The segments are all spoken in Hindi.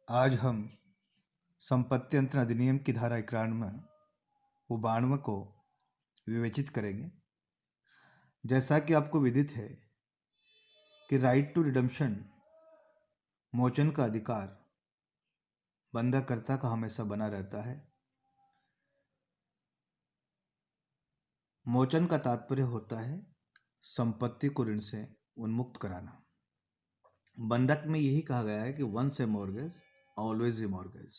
आज हम संपत्ति अंतरण अधिनियम की धारा 91 को विवेचित करेंगे। जैसा कि आपको विदित है कि राइट टू रिडम्पशन मोचन का अधिकार बंधकर्ता का हमेशा बना रहता है। मोचन का तात्पर्य होता है संपत्ति को ऋण से उन्मुक्त कराना। बंधक में यही कहा गया है कि once a mortgage always a mortgage,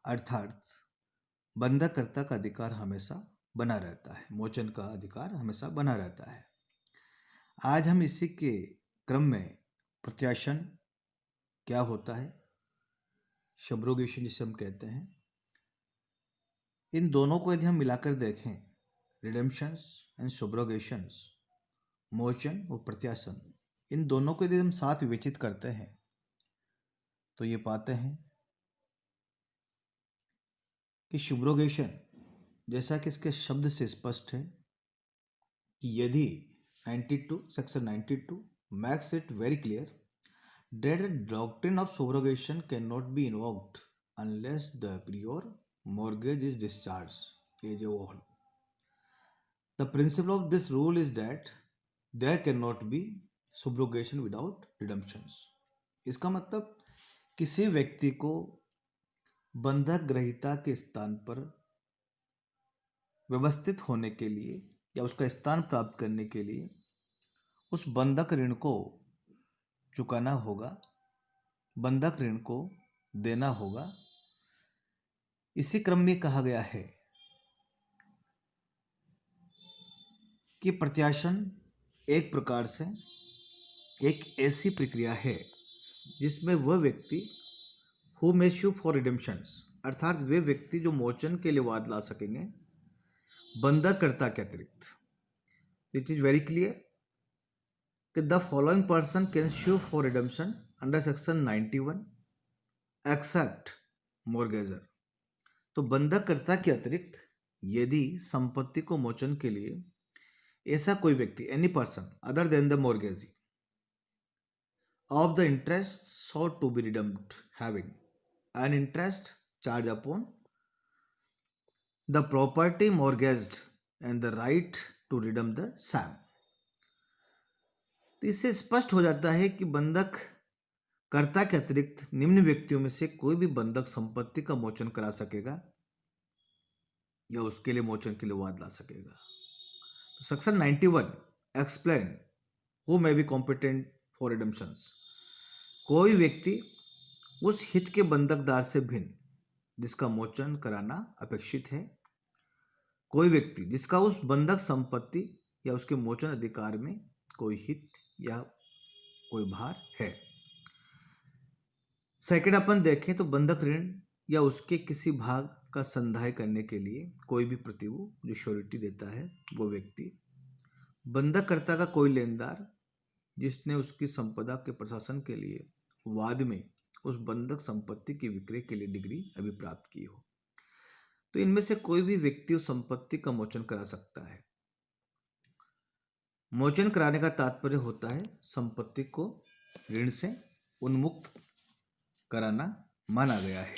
अर्थात बंधकर्ता का अधिकार हमेशा बना रहता है, मोचन का अधिकार हमेशा बना रहता है। आज हम इसी के क्रम में प्रत्याशन क्या होता है, सब्रोगेशन जिसे हम कहते हैं, इन दोनों को यदि हम मिलाकर देखें, रिडेम्पशंस एंड सब्रोगेशंस, मोचन और प्रत्याशन, इन दोनों को यदि हम साथ विवेचित करते हैं तो ये पाते हैं कि सब्रोगेशन, जैसा कि इसके शब्द से स्पष्ट है कि यदि 92 section 92 makes it very clear that the doctrine of subrogation cannot be invoked unless the prior mortgage is discharged as a whole. The principle of this rule is that there cannot be subrogation without redemptions. इसका मतलब किसी व्यक्ति को बंधक ग्रहीता के स्थान पर व्यवस्थित होने के लिए या उसका स्थान प्राप्त करने के लिए उस बंधक ऋण को चुकाना होगा, बंधक ऋण को देना होगा। इसी क्रम में कहा गया है कि प्रत्याशन एक प्रकार से एक ऐसी प्रक्रिया है जिसमें वह व्यक्ति हु मे सू फॉर रिडेम्पशंस, अर्थात वे व्यक्ति जो मोचन के लिए वाद ला सकेंगे बंधककर्ता के अतिरिक्त। इट इज वेरी क्लियर कि the following person can sue for redemption under section 91 except mortgagor. तो बंधककर्ता के अतिरिक्त यदि संपत्ति को मोचन के लिए ऐसा कोई व्यक्ति, any person other than the mortgagee, of the interest sought to be redeemed having an interest charged upon the property mortgaged and the right to redeem the same। तो इससे स्पष्ट हो जाता है कि बंधक कर्ता के अतिरिक्त निम्न व्यक्तियों में से कोई भी बंधक संपत्ति का मोचन करा सकेगा या उसके लिए मोचन के लिए वाद ला सकेगा। तो section 91 explain who may be competent for redemptions. कोई व्यक्ति उस हित के बंधकदार से भिन्न जिसका मोचन कराना अपेक्षित है, कोई व्यक्ति जिसका उस बंधक संपत्ति या उसके मोचन अधिकार में कोई हित या कोई भार है। सेकंड अपन देखें तो बंधक ऋण या उसके किसी भाग का संधाय करने के लिए कोई भी प्रतिभू जो श्योरिटी देता है वो व्यक्ति, बंधककर्ता का कोई लेनदार जिसने उसकी संपदा के प्रशासन के लिए वाद में उस बंधक संपत्ति की विक्रय के लिए डिग्री अभी प्राप्त की हो। तो इनमें से कोई भी व्यक्ति उस संपत्ति का मोचन करा सकता है। मोचन कराने का तात्पर्य होता है संपत्ति को ऋण से उन्मुक्त कराना माना गया है।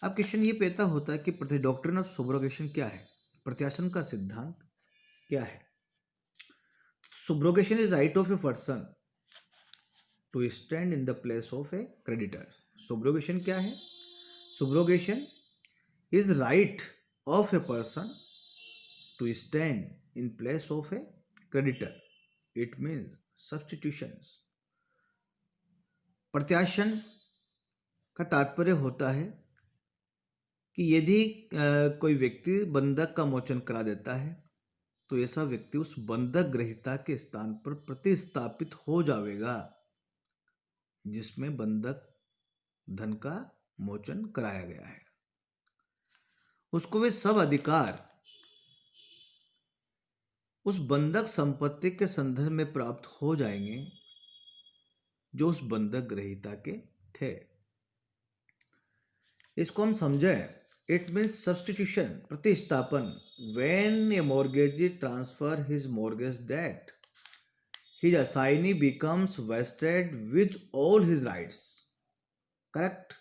अब क्वेश्चन ये पैदा होता है कि डॉक्ट्रिन ऑफ सुब्रोगेशन क्या है, प्रत्याशन का सिद्धांत क्या है। Subrogation is right of a person to stand in the place of a creditor. Subrogation क्या है? Subrogation is right of a person to stand in place of a creditor. It means substitutions. प्रत्याशन का तात्पर्य होता है कि यदि कोई व्यक्ति बंधक का मोचन करा देता है तो ऐसा व्यक्ति उस बंधक ग्रहीता के स्थान पर प्रतिस्थापित हो जाएगा जिसमें बंधक धन का मोचन कराया गया है। उसको वे सब अधिकार उस बंधक संपत्ति के संदर्भ में प्राप्त हो जाएंगे जो उस बंधक ग्रहीता के थे। इसको हम समझें, इट मीन्स सब्स्टिट्यूशन, प्रतिस्थापन। When a mortgagee transfer his mortgage debt, his assignee becomes vested with all his rights Correct?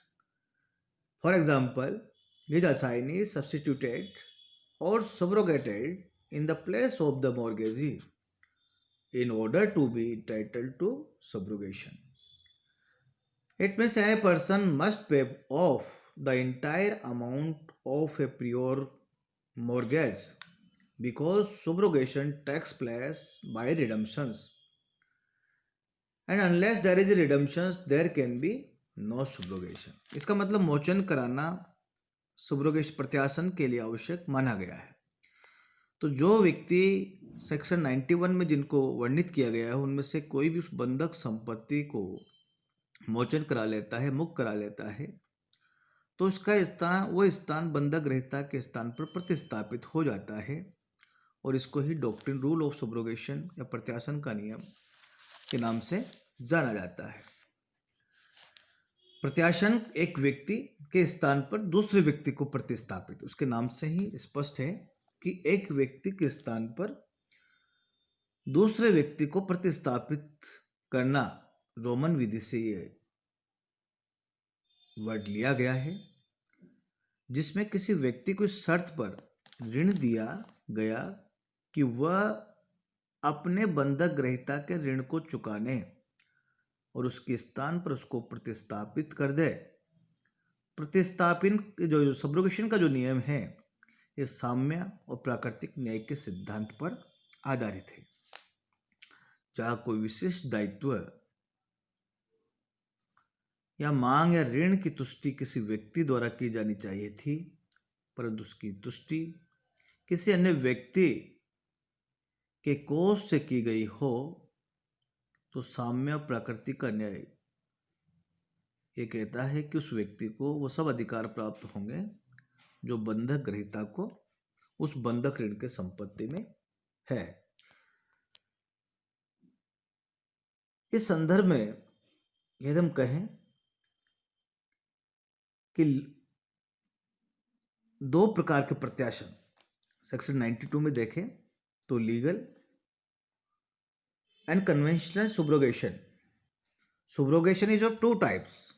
For example, his assignee is substituted or subrogated in the place of the mortgagee in order to be entitled to subrogation. It means a person must pay off the entire amount of a prior mortgage because subrogation takes place by redemptions, and unless there is a redemptions there can be no subrogation. इसका मतलब मोचन कराना सुब्रोगेशन प्रत्यासन के लिए आवश्यक माना गया है। तो जो व्यक्ति सेक्शन 91 में जिनको वर्णित किया गया है उनमें से कोई भी उस बंधक संपत्ति को मोचन करा लेता है, मुक्त करा लेता है, तो उसका स्थान वो स्थान बंधक ग्रहीता के स्थान पर प्रतिस्थापित हो जाता है और इसको ही डॉक्ट्रिन रूल ऑफ सुब्रोगेशन या प्रत्यासन का नियम के नाम से जाना जाता है। प्रत्यासन एक व्यक्ति के स्थान पर दूसरे व्यक्ति को प्रतिस्थापित, उसके नाम से ही स्पष्ट है कि एक व्यक्ति के स्थान पर दूसरे व्यक्ति को प्रतिस्थापित करना रोमन विधि से ये वर्ड लिया गया है, जिसमें किसी व्यक्ति को इस शर्त पर ऋण दिया गया कि वह अपने बंधक ग्रहीता के ऋण को चुकाने और उसके स्थान पर उसको प्रतिस्थापित कर दे। प्रतिस्थापन जो सब्रोगेशन का जो नियम है ये साम्य और प्राकृतिक न्याय के सिद्धांत पर आधारित है, जहाँ कोई विशेष दायित्व या मांग या ऋण की तुष्टि किसी व्यक्ति द्वारा की जानी चाहिए थी, परंतु उसकी तुष्टि किसी अन्य व्यक्ति के कोष से की गई हो, तो साम्य प्राकृतिक का न्याय ये कहता है कि उस व्यक्ति को वो सब अधिकार प्राप्त होंगे जो बंधक ग्रहीता को उस बंधक ऋण के संपत्ति में है। इस संदर्भ में यदि हम कहें कि दो प्रकार के प्रत्यासन सेक्शन 92 में देखें तो legal and conventional subrogation. Subrogation is of two types,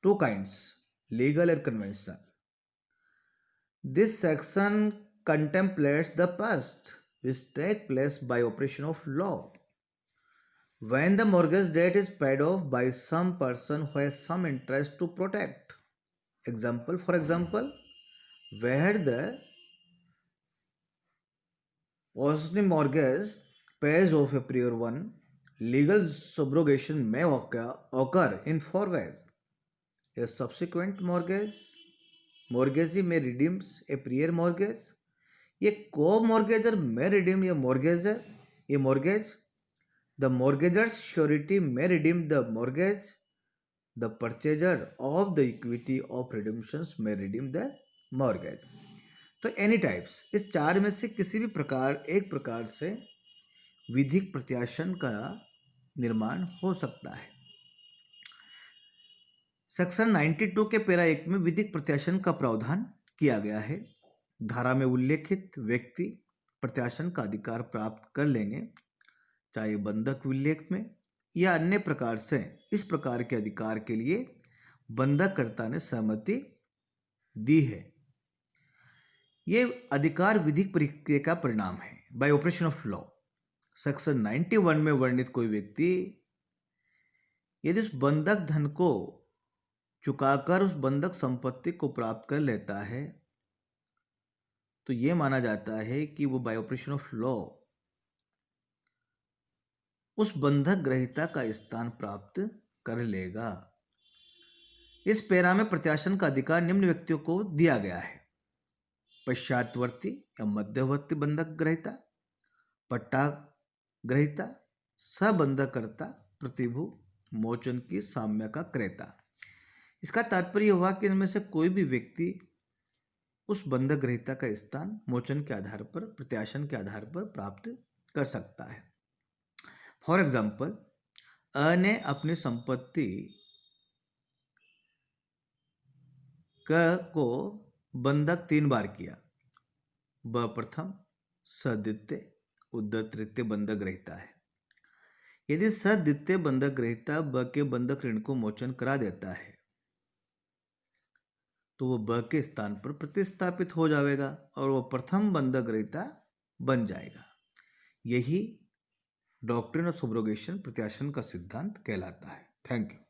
two kinds, legal and conventional. This section contemplates the past, which take place by operation of law. When the mortgage debt is paid off by some person who has some interest to protect. For example, where the possessory mortgage pays off a prior one, legal subrogation may occur in four ways. A subsequent mortgagee may redeem a prior mortgage. A co-mortgager may redeem a mortgage. The mortgager's surety may redeem the mortgage. The purchaser of the equity of redemptions may redeem the mortgage. तो एनी टाइप्स, इस चार में से किसी भी एक प्रकार से विधिक प्रत्यासन का निर्माण हो सकता है। सेक्शन 92 के पैरा 1 में विधिक प्रत्यासन का प्रावधान किया गया है। धारा में उल्लेखित व्यक्ति प्रत्यासन का अधिकार प्राप्त कर लेंगे, चाहे बंधक विलेख में या अन्य प्रकार से। इस प्रकार के अधिकार के लिए बंधककर्ता ने सहमति दी है। ये अधिकार विधिक प्रक्रिया का परिणाम है bye operation of law. Section 91 में वर्णित कोई व्यक्ति यदि उस बंधक धन को चुकाकर उस बंधक संपत्ति को प्राप्त कर लेता है, तो यह माना जाता है कि वो बाय ऑपरेशन ऑफ लॉ उस बंधक ग्रहीता का स्थान प्राप्त कर लेगा। इस पैरा में प्रत्यासन का अधिकार निम्न व्यक्तियों को दिया गया है: पश्चातवर्ती या मध्यवर्ती बंधक ग्रहीता, पट्टा ग्रहीता, सबंधकर्ता, प्रतिभू, मोचन की साम्य का क्रेता। इसका तात्पर्य हुआ कि इनमें से कोई भी व्यक्ति उस बंधक ग्रहीता का स्थान मोचन के आधार पर, प्रत्यासन के आधार पर प्राप्त कर सकता है। फॉर एग्जाम्पल, अ ने अपनी संपत्ति क को बंधक 3 बार किया। ब प्रथम, स द्वितीय, उद तृतीय बंधक ग्रहीता है। यदि स द्वितीय बंधक ग्रहीता ब के बंधक ऋण को मोचन करा देता है तो वो ब के स्थान पर प्रतिस्थापित हो जाएगा और वो प्रथम बंधक ग्रहीता बन जाएगा। यही डॉक्ट्रिन ऑफ सुब्रोगेशन प्रत्याशन का सिद्धांत कहलाता है। Thank you.